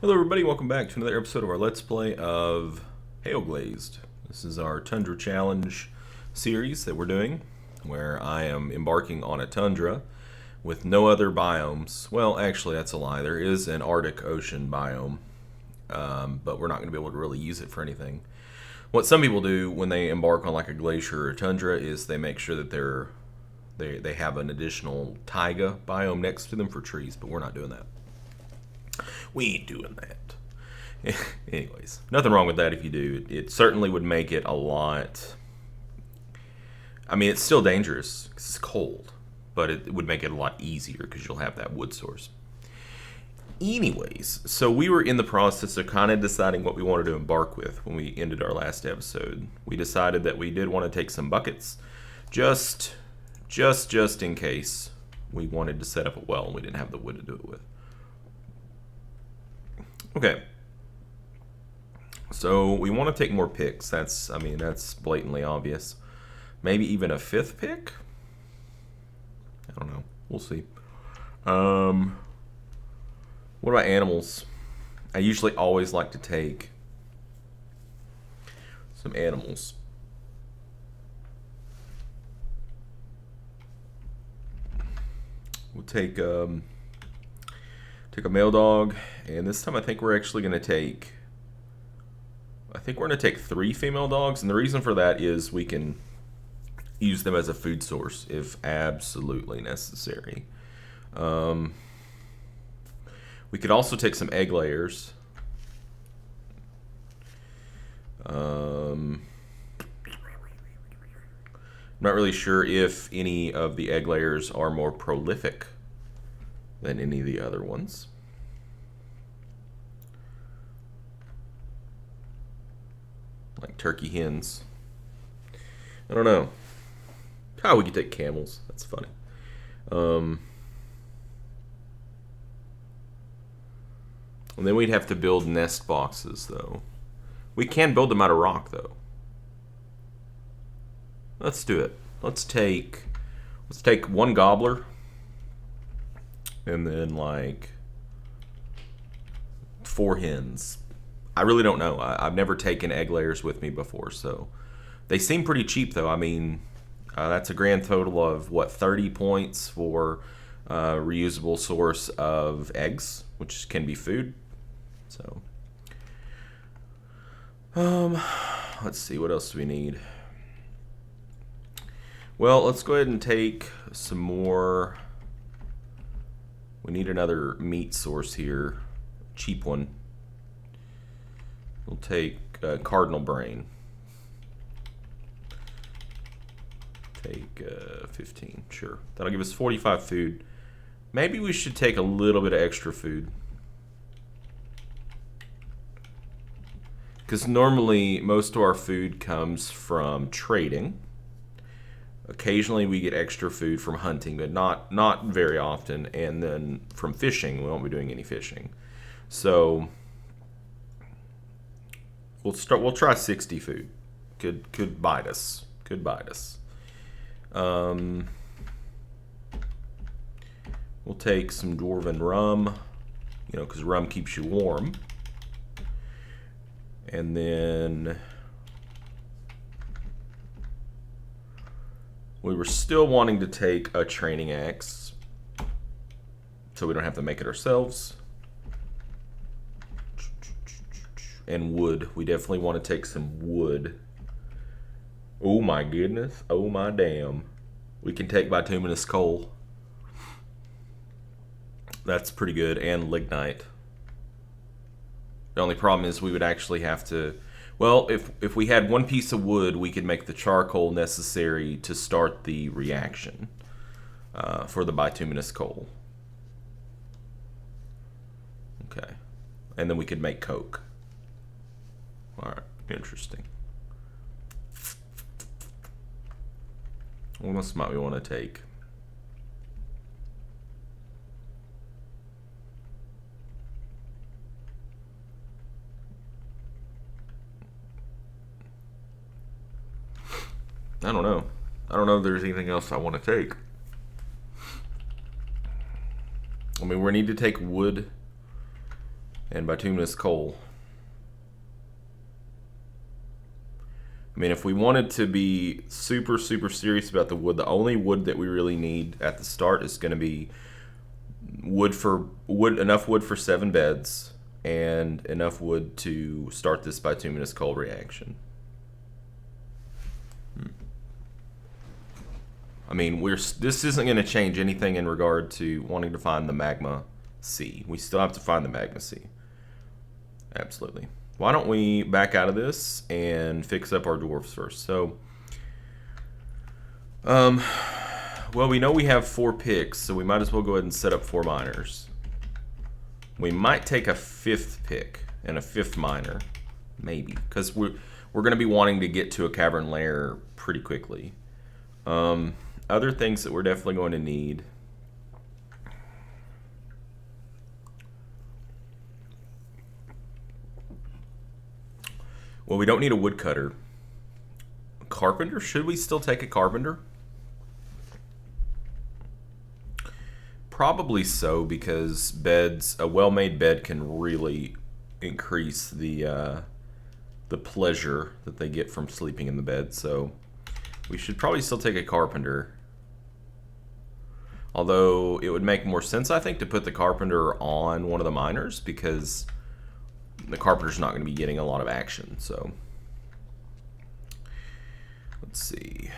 Hello everybody, welcome back to another episode of our Let's Play of Hailglazed. This is our Tundra Challenge series that we're doing, where I am embarking on a tundra with no other biomes. Well, actually that's a lie. There is an Arctic Ocean biome, but we're not going to be able to really use it for anything. What some people do when they embark on like a glacier or a tundra is they make sure that they have an additional taiga biome next to them for trees, but we're not doing that. We ain't doing that. Anyways, nothing wrong with that if you do. It certainly would make it a lot... I mean, it's still dangerous because it's cold, but it would make it a lot easier because you'll have that wood source. Anyways, so we were in the process of kind of deciding what we wanted to embark with when we ended our last episode. We decided that we did want to take some buckets, just in case we wanted to set up a well and we didn't have the wood to do it with. Okay. So we want to take more picks. That's blatantly obvious. Maybe even a fifth pick? I don't know. We'll see. What about animals? I usually always like to take some animals. We'll take a male dog, and this time I think we're actually going to take... we're going to take 3 female dogs, and the reason for that is we can use them as a food source if absolutely necessary. We could also take some egg layers. I'm not really sure if any of the egg layers are more prolific than any of the other ones. Like turkey hens. I don't know. We could take camels. That's funny. And then we'd have to build nest boxes, though. We can build them out of rock, though. Let's do it. Let's take 1 gobbler. And then like 4 hens. I really don't know. I've never taken egg layers with me before, so they seem pretty cheap though. I mean, that's a grand total of what, 30 points for reusable source of eggs, which can be food. So, let's see, what else do we need? Well, let's go ahead and take some more. We need another meat source here, cheap one. We'll take cardinal brain. Take 15, sure. That'll give us 45 food. Maybe we should take a little bit of extra food. Because normally most of our food comes from trading. Occasionally we get extra food from hunting, but not very often. And then from fishing, we won't be doing any fishing. So we'll try 60 food. Could bite us. Could bite us. We'll take some dwarven rum, because rum keeps you warm. And then we were still wanting to take a training axe, so we don't have to make it ourselves. And wood. We definitely want to take some wood. Oh my goodness. Oh my damn. We can take bituminous coal. That's pretty good. And lignite. The only problem is we would actually have to... Well, if we had 1 piece of wood, we could make the charcoal necessary to start the reaction for the bituminous coal. Okay. And then we could make coke. Alright, interesting. What else might we want to take? I don't know. I don't know if there's anything else I want to take. I mean, we need to take wood and bituminous coal. I mean, if we wanted to be super, super serious about the wood, the only wood that we really need at the start is going to be enough wood for 7 beds, and enough wood to start this bituminous coal reaction. I mean, this isn't going to change anything in regard to wanting to find the magma sea. We still have to find the magma sea. Absolutely. Why don't we back out of this and fix up our dwarfs first? So, well, we know we have 4 picks, so we might as well go ahead and set up 4 miners. We might take a 5th pick and a 5th miner, maybe, because we're going to be wanting to get to a cavern lair pretty quickly. Other things that we're definitely going to need. Well, we don't need a woodcutter. Carpenter? Should we still take a carpenter? Probably so, because a well-made bed can really increase the pleasure that they get from sleeping in the bed. So we should probably still take a carpenter. Although it would make more sense, I think, to put the carpenter on one of the miners, because the carpenter's not going to be getting a lot of action. So let's see.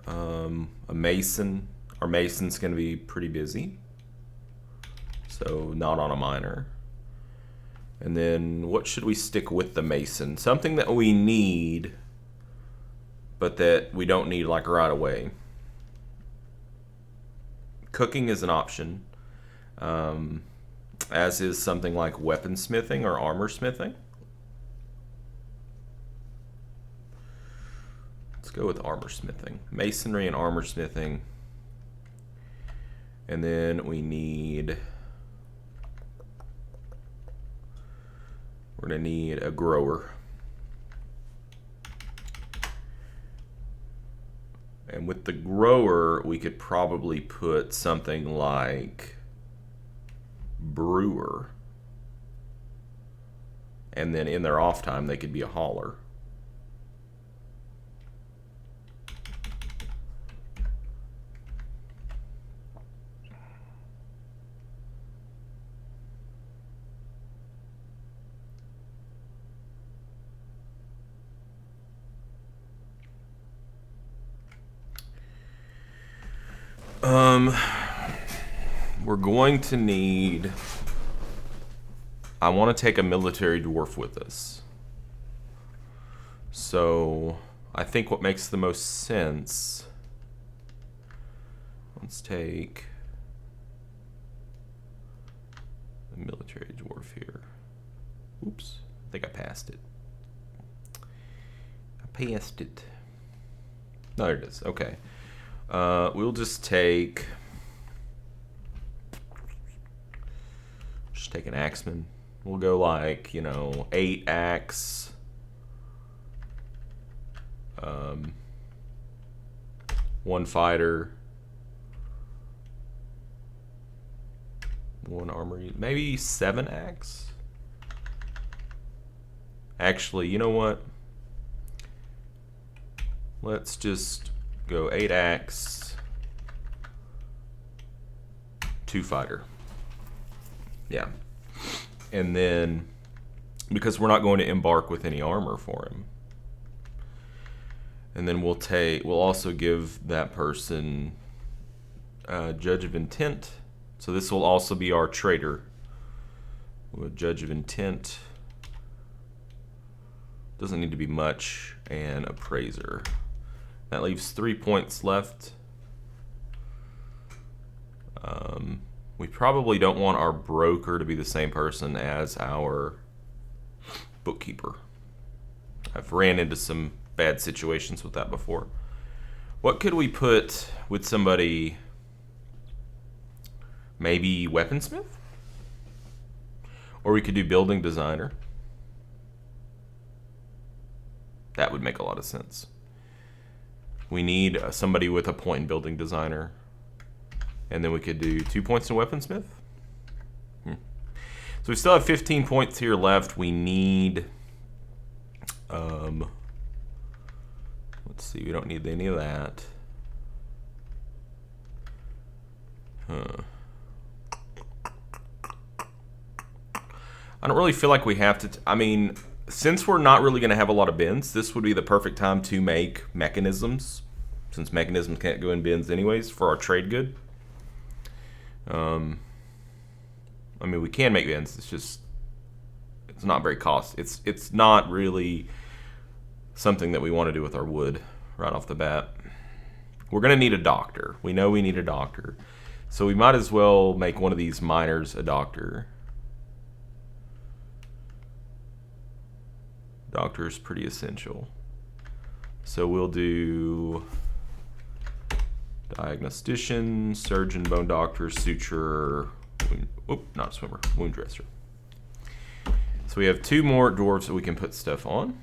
A mason. Our mason's going to be pretty busy, so not on a miner. And then what should we stick with the mason? Something that we need, but that we don't need like right away. Cooking is an option, as is something like weaponsmithing or armor smithing. Let's go with armor smithing. Masonry and armor smithing. And then we're going to need a grower. And with the grower, we could probably put something like brewer. And then in their off time, they could be a hauler. We're going to need... I want to take a military dwarf with us. So I think what makes the most sense... Let's take the military dwarf here. Oops, I think I passed it. No, there it is. Okay. We'll just take an axeman. We'll go like, 8 axe. 1 fighter. 1 armor. Maybe 7 axe. Actually, you know what? Let's just go 8 axe, 2 fighter. Yeah. And then, because we're not going to embark with any armor for him. And then we'll also give that person Judge of Intent. So this will also be our trader. With Judge of Intent. Doesn't need to be much. And Appraiser. That leaves 3 points left. We probably don't want our broker to be the same person as our bookkeeper. I've ran into some bad situations with that before. What could we put with somebody? Maybe weaponsmith? Or we could do building designer. That would make a lot of sense. We need somebody with a point in building designer. And then we could do 2 points in weaponsmith. So we still have 15 points here left. We need, let's see, we don't need any of that. I don't really feel like we have to, I mean, since we're not really going to have a lot of bins, this would be the perfect time to make mechanisms, since mechanisms can't go in bins anyways for our trade good. I mean, we can make bins, it's just, it's not very it's not really something that we want to do with our wood right off the bat. We're going to need a doctor. We know we need a doctor. So we might as well make one of these miners a doctor. Doctor is pretty essential. So we'll do diagnostician, surgeon, bone doctor, suturer, not swimmer, wound dresser. So we have 2 more dwarves that we can put stuff on.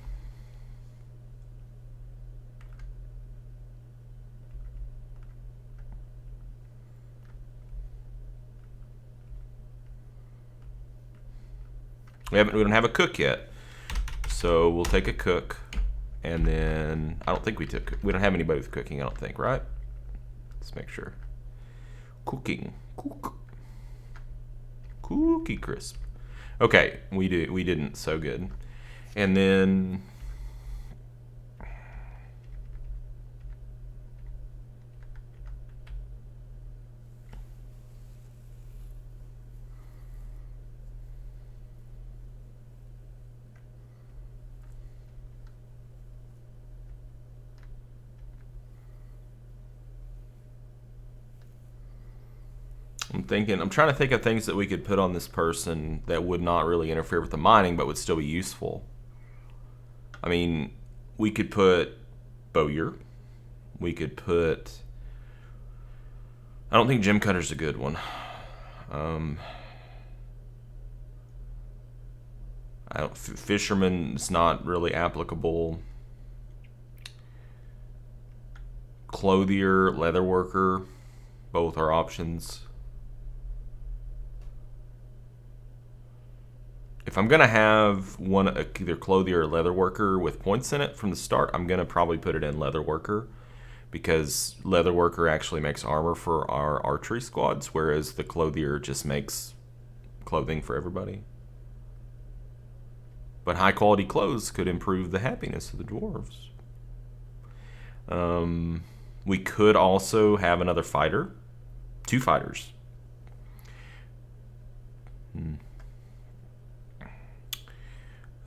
We don't have a cook yet. So we'll take a cook, and then I don't think we don't have anybody with cooking, I don't think, right? Let's make sure. Cooking. Cookie crisp. Okay, we didn't, so good. And then I'm trying to think of things that we could put on this person that would not really interfere with the mining, but would still be useful. I mean, we could put bowyer. We could put, I don't think gem cutter's a good one. Fisherman's not really applicable. Clothier, leather worker, both are options. If I'm going to have one, either clothier or leather worker with points in it from the start, I'm going to probably put it in leather worker, because leather worker actually makes armor for our archery squads, whereas the clothier just makes clothing for everybody. But high quality clothes could improve the happiness of the dwarves. We could also have another fighter. 2 fighters.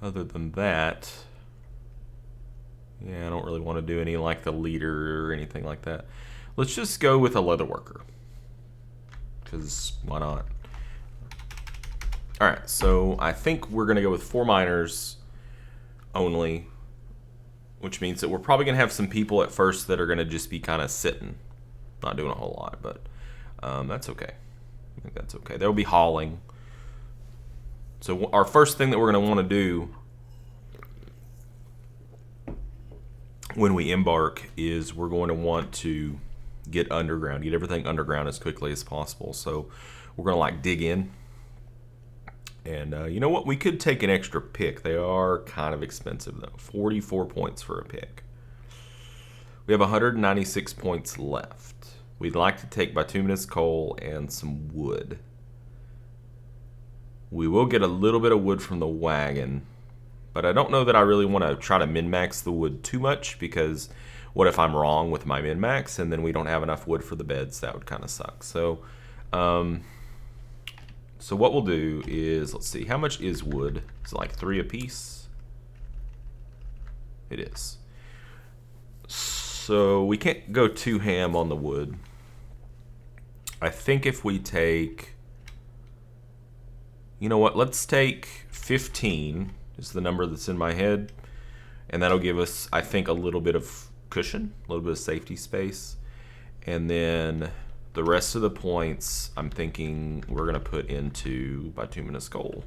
Other than that, yeah, I don't really want to do any like the leader or anything like that. Let's just go with a leather worker, because why not? Alright, so I think we're going to go with 4 miners only, which means that we're probably going to have some people at first that are going to just be kind of sitting, not doing a whole lot, but that's okay. I think that's okay. They'll be hauling. So our first thing that we're going to want to do when we embark is we're going to want to get underground, get everything underground as quickly as possible. So we're going to like dig in. And you know what? We could take an extra pick. They are kind of expensive though. 44 points for a pick. We have 196 points left. We'd like to take bituminous coal and some wood. We will get a little bit of wood from the wagon, but I don't know that I really want to try to min-max the wood too much, because what if I'm wrong with my min-max and then we don't have enough wood for the beds? That would kind of suck. So what we'll do is, let's see, how much is wood? Is it like 3 apiece? It is. So we can't go too ham on the wood. I think if we take, you know what, let's take 15 is the number that's in my head, and that'll give us, I think, a little bit of cushion, a little bit of safety space. And then the rest of the points, I'm thinking we're going to put into bituminous coal.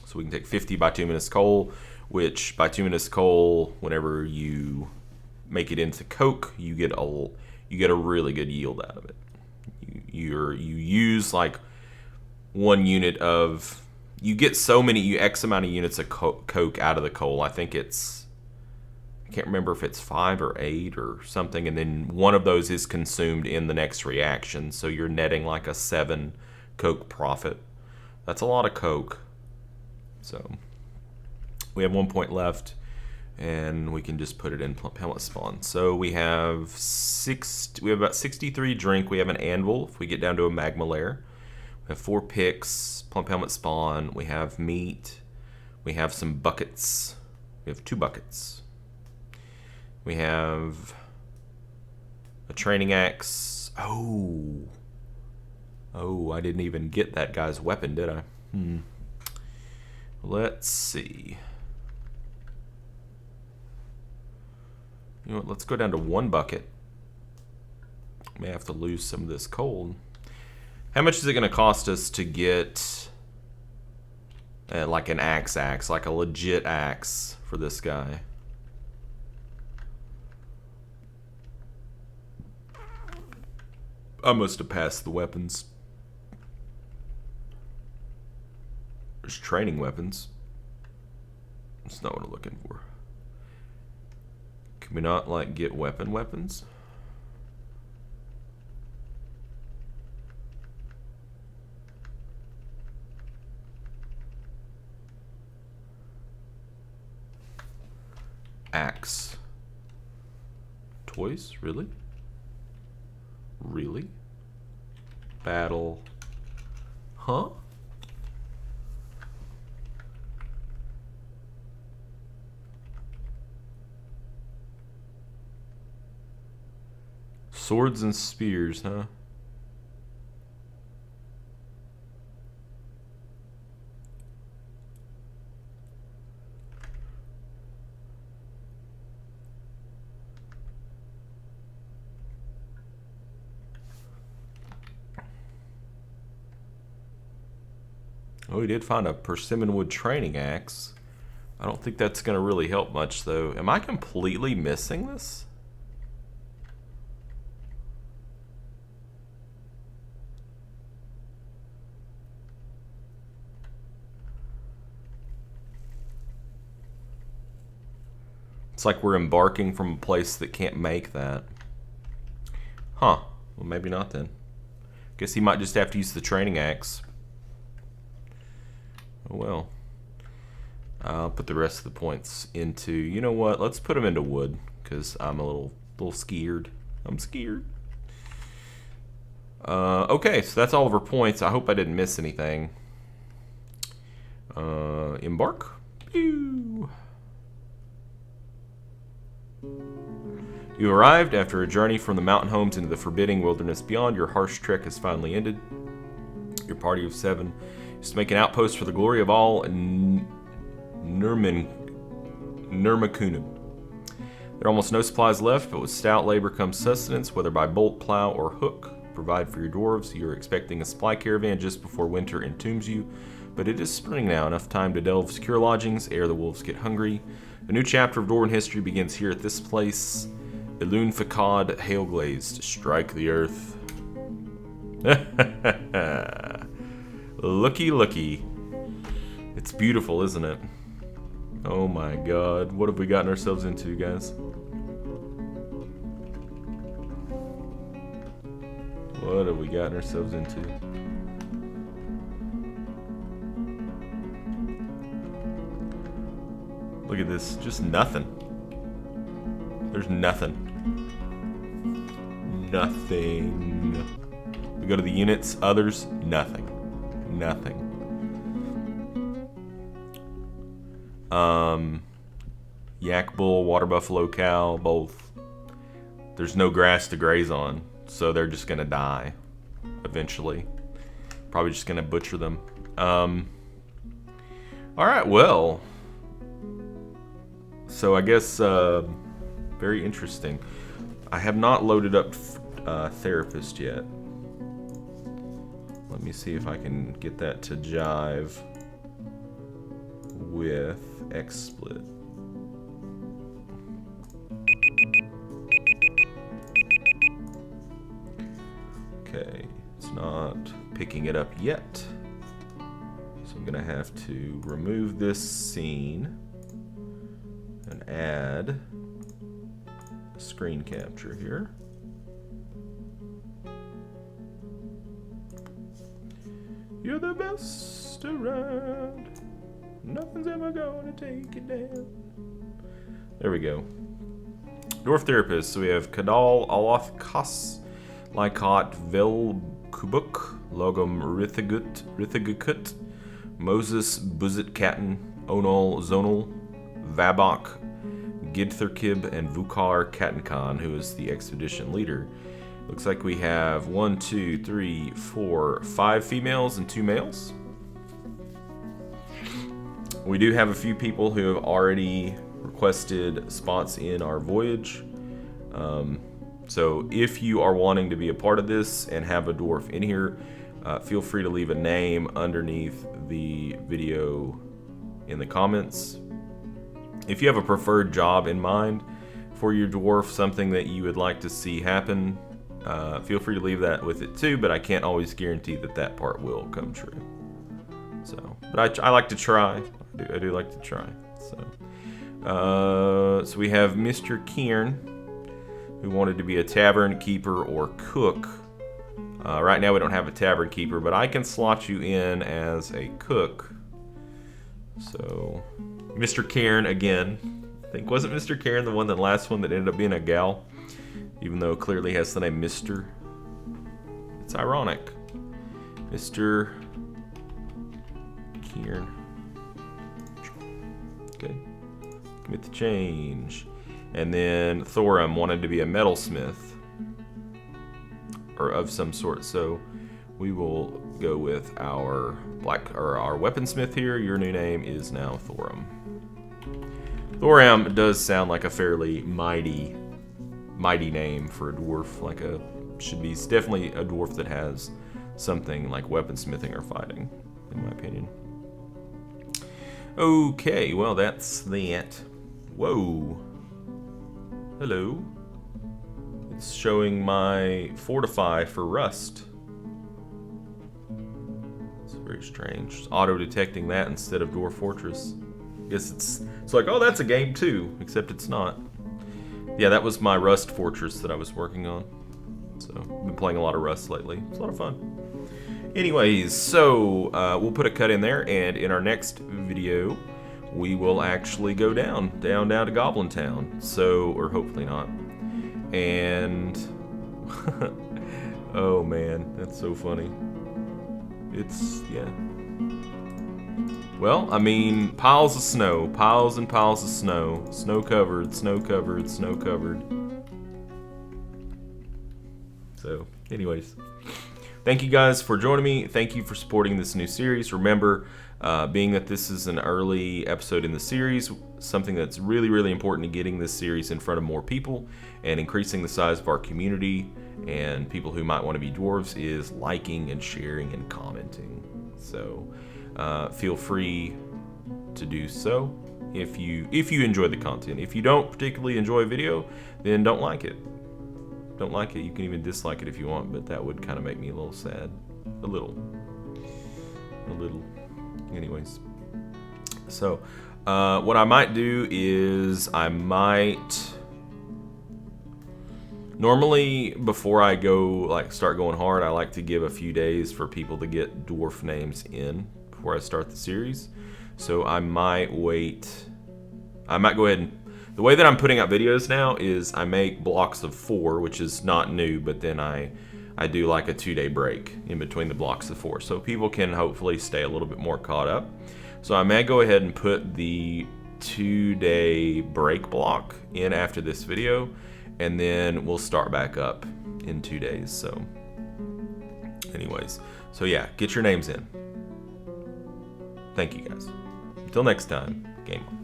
So we can take 50 bituminous coal, which bituminous coal, whenever you make it into coke, you get a really good yield out of it. You use like 1 unit of, you get so many, X amount of units of coke out of the coal. I think it's, I can't remember if it's 5 or 8 or something, and then one of those is consumed in the next reaction, so you're netting like a 7 coke profit. That's a lot of coke. So we have 1 point left, and we can just put it in pellet spawn. So we have about 63 drink. We have an anvil if we get down to a magma layer. We have 4 picks, plump helmet spawn. We have meat. We have some buckets. We have 2 buckets. We have a training axe. Oh, I didn't even get that guy's weapon, did I? Let's see. You know what, let's go down to 1 bucket. May have to lose some of this coal. How much is it going to cost us to get like an axe, like a legit axe for this guy? I must have passed the weapons. There's training weapons. That's not what I'm looking for. Can we not like get weapons? Axe. Toys? Really? Really? Battle. Huh? Swords and spears, huh? Oh, we did find a persimmon wood training axe. I don't think that's going to really help much, though. Am I completely missing this? It's like we're embarking from a place that can't make that. Huh. Well, maybe not then. Guess he might just have to use the training axe. Oh well. I'll put the rest of the points into, you know what, let's put them into wood, because I'm a little scared. I'm scared. Okay, so that's all of our points. I hope I didn't miss anything. Embark. Pew. You arrived after a journey from the mountain homes into the forbidding wilderness beyond. Your harsh trek has finally ended. Your party of 7 is to make an outpost for the glory of all Nurmakunib. There are almost no supplies left, but with stout labor comes sustenance, whether by bolt, plow, or hook. Provide for your dwarves. You're expecting a supply caravan just before winter entombs you, but it is spring now, enough time to delve secure lodgings ere the wolves get hungry. A new chapter of Dwarven history begins here at this place. Ilun Fakad Hailglazed. Strike the earth. Looky. It's beautiful, isn't it? Oh my god. What have we gotten ourselves into, guys? What have we gotten ourselves into? Look at this. Just nothing. There's nothing. Nothing. We go to the units, others, nothing. Nothing. Yak bull, water buffalo cow, both. There's no grass to graze on, so they're just gonna die eventually. Probably just gonna butcher them. Alright, well. So I guess, very interesting. I have not loaded up Therapist yet. Let me see if I can get that to jive with XSplit. picking it up yet. So I'm gonna have to remove this scene and add a screen capture here. You're the best around. Nothing's ever gonna take it down. There we go. Dwarf Therapist. So we have Kadal, Aloth, Kas, Lycot, Velkubuk, Logum, Rithagukut, Moses, Buzit Katten, Onol, Zonal, Vabok, Gidtherkib, and Vukar Kattenkhan, who is the expedition leader. Looks like we have 1, 2, 3, 4, 5 females and 2 males. We do have a few people who have already requested spots in our voyage. So if you are wanting to be a part of this and have a dwarf in here, feel free to leave a name underneath the video in the comments. If you have a preferred job in mind for your dwarf, something that you would like to see happen, feel free to leave that with it too, but I can't always guarantee that that part will come true. So, but I like to try. I do like to try. So we have Mr. Kieran, who wanted to be a tavern keeper or cook. Right now we don't have a tavern keeper, but I can slot you in as a cook. So, Mr. Kieran again. I think, wasn't Mr. Kieran the last one that ended up being a gal? Even though it clearly has the name Mr. It's ironic. Mr. Kieran. Okay. Commit the change. And then Thorum wanted to be a metalsmith. Or of some sort. So we will go with our our weaponsmith here. Your new name is now Thorum. Thorum does sound like a fairly mighty name for a dwarf. It's definitely a dwarf that has something like weaponsmithing or fighting, in my opinion. Okay, well that's that. Whoa. Hello. It's showing my fortify for rust. It's very strange. It's auto-detecting that instead of Dwarf Fortress. I guess it's like, oh, that's a game too, except it's not. Yeah, that was my Rust Fortress that I was working on. So, I've been playing a lot of Rust lately. It's a lot of fun. Anyways, so we'll put a cut in there, and in our next video, we will actually go down to Goblin Town. So, or hopefully not. And oh man, that's so funny. Yeah. Well, I mean, piles of snow, piles and piles of snow, snow covered, snow covered, snow covered. So, anyways, thank you guys for joining me. Thank you for supporting this new series. Remember, being that this is an early episode in the series, something that's really, really important to getting this series in front of more people and increasing the size of our community and people who might want to be dwarves is liking and sharing and commenting. So feel free to do so if you enjoy the content. If you don't particularly enjoy a video, then don't like it. Don't like it. You can even dislike it if you want, but that would kind of make me a little sad. A little. Anyways. So, what I might do is normally before I go start going hard, I like to give a few days for people to get dwarf names in before I start the series. So I might go ahead and the way that I'm putting out videos now is I make blocks of 4, which is not new, but then I do like a 2-day break in between the blocks of 4, so people can hopefully stay a little bit more caught up. So I may go ahead and put the 2-day break block in after this video, and then we'll start back up in 2 days. So anyways, so yeah, get your names in. Thank you guys. Until next time, game on.